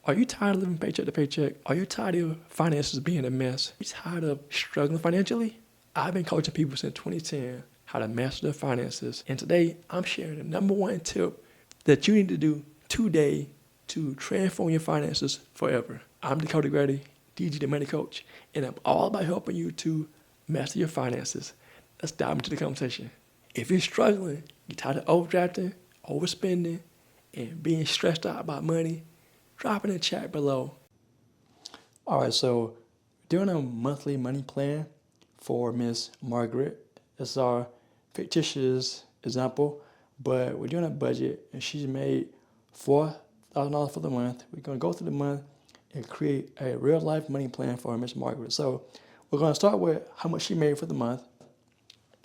Are you tired of living paycheck to paycheck? Are you tired of finances being a mess? Are you tired of struggling financially? I've been coaching people since 2010 how to master their finances. And today I'm sharing the number one tip that you need to do today to transform your finances forever. I'm Dakota Grady, DG the Money Coach, and I'm all about helping you to master your finances. Let's dive into the conversation. If you're struggling, you're tired of overdrafting, overspending, and being stressed out about money, drop in the chat below. All right, so doing a monthly money plan for Miss Margaret. It's our fictitious example, but we're doing a budget and she's made $4,000 for the month. We're gonna go through the month and create a real life money plan for Miss Margaret. So we're gonna start with how much she made for the month,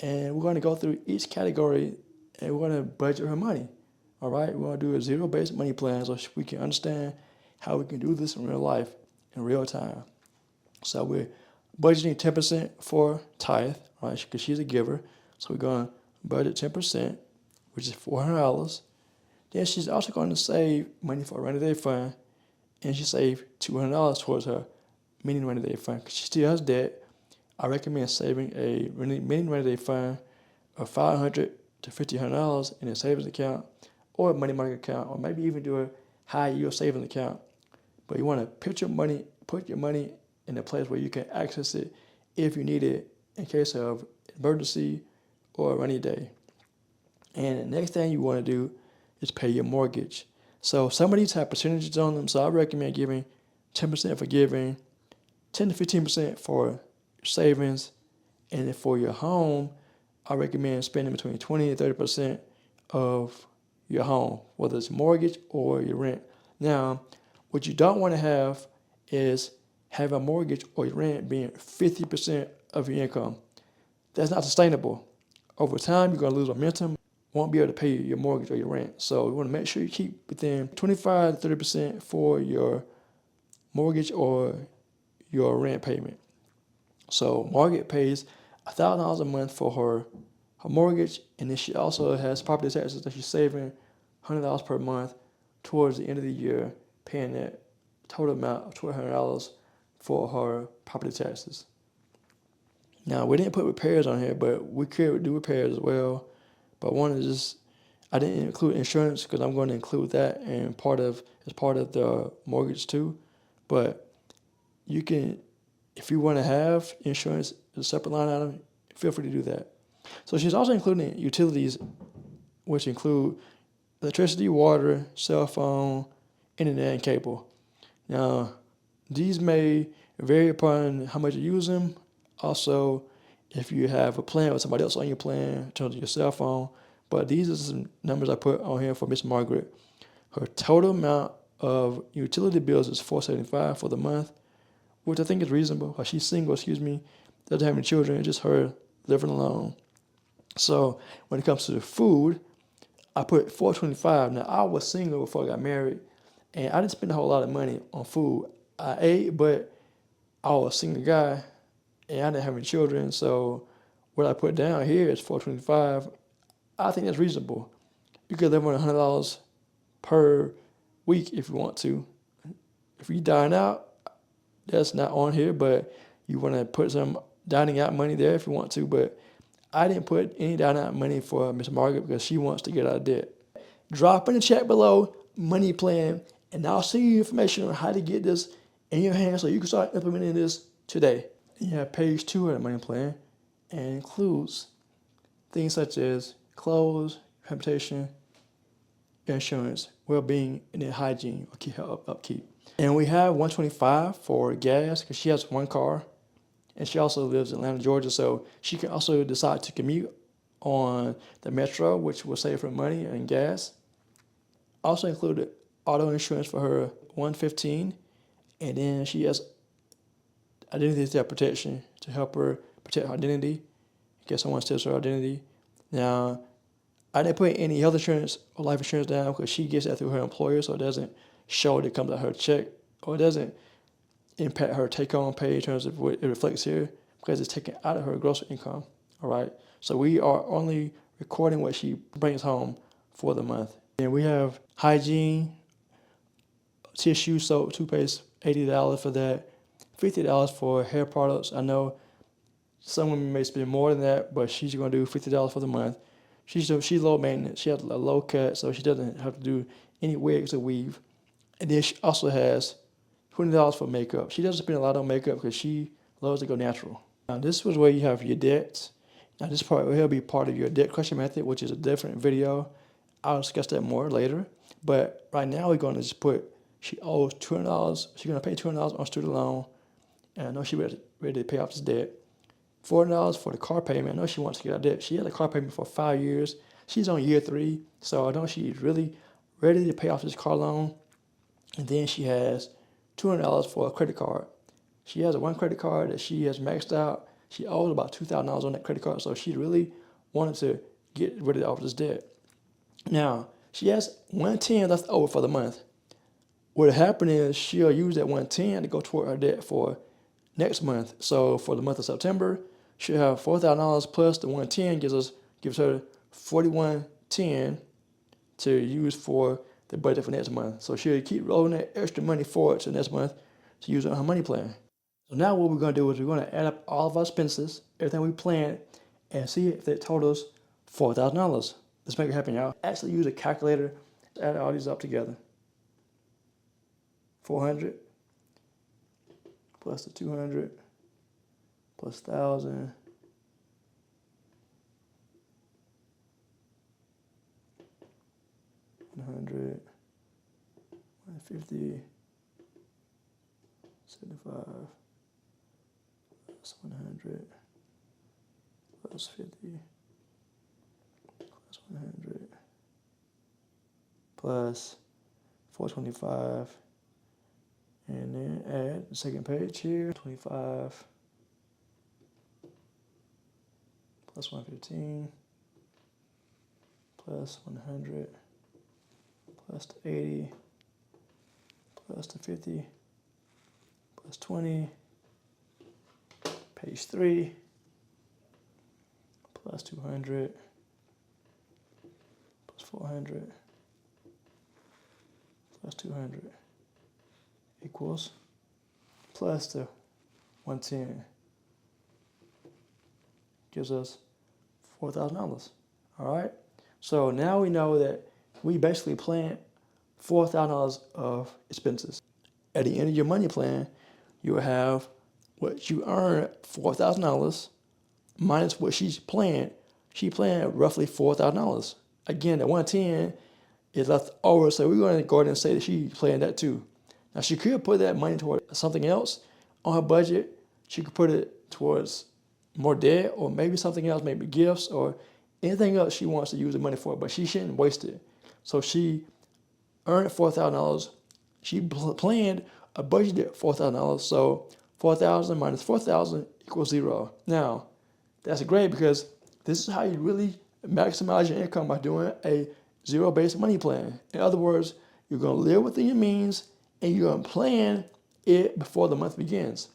and we're gonna go through each category and we're gonna budget her money. All right, we're gonna do a zero-based money plan so we can understand how we can do this in real life, in real time. So we're budgeting 10% for tithe, right? Because she's a giver. So we're gonna budget 10%, which is $400. Then she's also going to save money for a rainy day fund, and she saved $200 towards her mini rainy day fund. Because she still has debt, I recommend saving a mini rainy day fund of $500 to $1,500 in a savings account or a money market account, or maybe even do a high yield savings account. But you want to put your money in a place where you can access it if you need it in case of emergency or a rainy day. And the next thing you want to do is pay your mortgage. So some of these have percentages on them, so I recommend giving 10% for giving, 10 to 15% for savings, and then for your home, I recommend spending between 20 and 30% of your home, whether it's mortgage or your rent. Now, what you don't want to have is have a mortgage or your rent being 50% of your income. That's not sustainable. Over time, you're going to lose momentum, won't be able to pay your mortgage or your rent. So you want to make sure you keep within 25 to 30% for your mortgage or your rent payment. So Margaret pays $1,000 a month for her mortgage, and then she also has property taxes that she's saving $100 per month towards the end of the year, paying that total amount of $1,200 for her property taxes. Now, we didn't put repairs on here, but we could do repairs as well. But I didn't include insurance because I'm going to include that as part of the mortgage too. But you can, if you want to have insurance as a separate line item, feel free to do that. So she's also including utilities, which include electricity, water, cell phone, internet, and cable. Now, these may vary upon how much you use them. Also, if you have a plan with somebody else on your plan in terms of your cell phone. But these are some numbers I put on here for Miss Margaret. Her total amount of utility bills is $475 for the month, which I think is reasonable. She's single, doesn't have any children, it's just her living alone. So when it comes to the food, I put $425. Now, I was single before I got married, and I didn't spend a whole lot of money on food. I ate, but I was a single guy, and I didn't have any children. So what I put down here is $425. I think that's reasonable. You could live on $100 per week if you want to. If you dine out, that's not on here, but you want to put some dining out money there if you want to. But I didn't put any dining out money for Miss Margaret because she wants to get out of debt. Drop in the chat below money plan, and I'll send you information on how to get this in your hands so you can start implementing this today. You have page 2 of the money plan, and it includes things such as clothes, transportation, insurance, well-being, and then hygiene or upkeep. And we have $125 for gas because she has one car, and she also lives in Atlanta, Georgia, so she can also decide to commute on the metro, which will save her money and gas. Also included auto insurance for her $115, and then she has identity theft protection to help her protect her identity in case someone steals her identity. Now, I didn't put any health insurance or life insurance down because she gets that through her employer, so it doesn't show that it comes out her check, or it doesn't impact her take-home pay in terms of what it reflects here because it's taken out of her gross income. All right, so we are only recording what she brings home for the month. And we have hygiene, tissue, soap, toothpaste, $80 for that, $50 for hair products. I know some women may spend more than that, but she's gonna do $50 for the month. She's low maintenance. She has a low cut, so she doesn't have to do any wigs or weave. And then she also has $20 for makeup. She doesn't spend a lot on makeup because she loves to go natural. Now this was where you have your debts. Now this part will be part of your debt collection method, which is a different video. I'll discuss that more later. But right now we're going to just put, she owes $200. She's going to pay $200 on student loan. And I know she's ready to pay off this debt. $400 for the car payment. I know she wants to get out of debt. She had a car payment for 5 years. She's on year 3. So I know she's really ready to pay off this car loan. And then she has $200 for a credit card. She has one credit card that she has maxed out. She owes about $2,000 on that credit card. So she really wanted to get rid of this debt. Now, she has $110 left over for the month. What'll happen is she'll use that $110 to go toward her debt for next month. So for the month of September, she'll have $4,000 plus the $110 gives her $4,110 to use for the budget for next month. So she'll keep rolling that extra money forward to next month to use on her money plan. So now what we're going to do is we're going to add up all of our expenses, everything we planned, and see if that totals $4,000. Let's make it happen, y'all. Actually use a calculator to add all these up together. 400 plus the 200 plus 1,000 100 150 75 plus 100 plus 50 plus 100 plus 425, and then add the second page here, 25 plus 115 plus 100 plus the 80 plus the 50 plus 20, page 3 plus 200 plus 400 plus 200 equals plus the 110 gives us $4,000. All right. So now we know that we basically planned $4,000 of expenses. At the end of your money plan, you will have what you earned, $4,000 minus what she's planned. She planned roughly $4,000. Again, the 110 is left over, so we're going to go ahead and say that she planned that too. Now she could put that money toward something else on her budget. She could put it towards more debt, or maybe something else, maybe gifts or anything else she wants to use the money for, but she shouldn't waste it. So she earned $4,000. She planned a budgeted $4,000. So 4,000 minus 4,000 equals 0. Now, that's great because this is how you really maximize your income, by doing a zero-based money plan. In other words, you're going to live within your means and you're going to plan it before the month begins.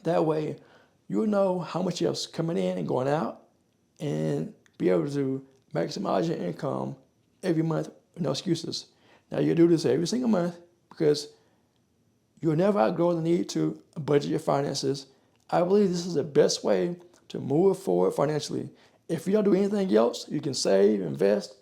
That way, you'll know how much you have coming in and going out, and be able to maximize your income every month with no excuses. Now, you do this every single month because you'll never outgrow the need to budget your finances. I believe this is the best way to move forward financially. If you don't do anything else, you can save, invest,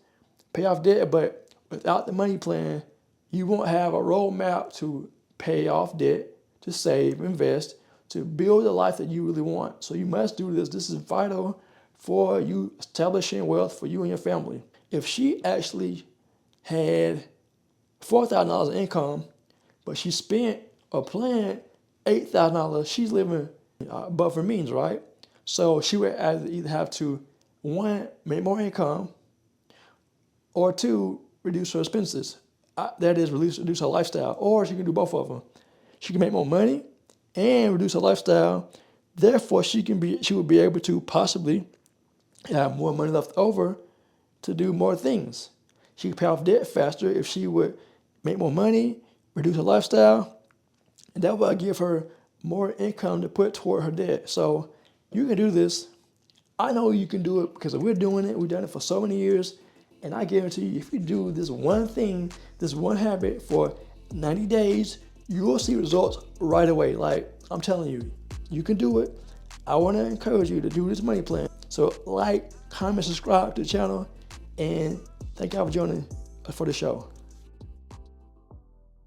pay off debt, but without the money plan, you won't have a roadmap to pay off debt, to save, invest, to build the life that you really want. So you must do this. This is vital for you establishing wealth for you and your family. If she actually had $4,000 in income, but she spent or planned $8,000, she's living above her means, right? So she would either have to, 1, make more income, or 2, reduce her expenses. That is, reduce her lifestyle. Or she can do both of them. She can make more money and reduce her lifestyle. Therefore, she would be able to possibly have more money left over to do more things. She could pay off debt faster if she would make more money, reduce her lifestyle, and that would give her more income to put toward her debt. So you can do this. I know you can do it because we're doing it. We've done it for so many years. And I guarantee you, if you do this one thing, this one habit for 90 days, you will see results right away. Like, I'm telling you, you can do it. I want to encourage you to do this money plan. So like, comment, subscribe to the channel, and thank y'all for joining us for the show.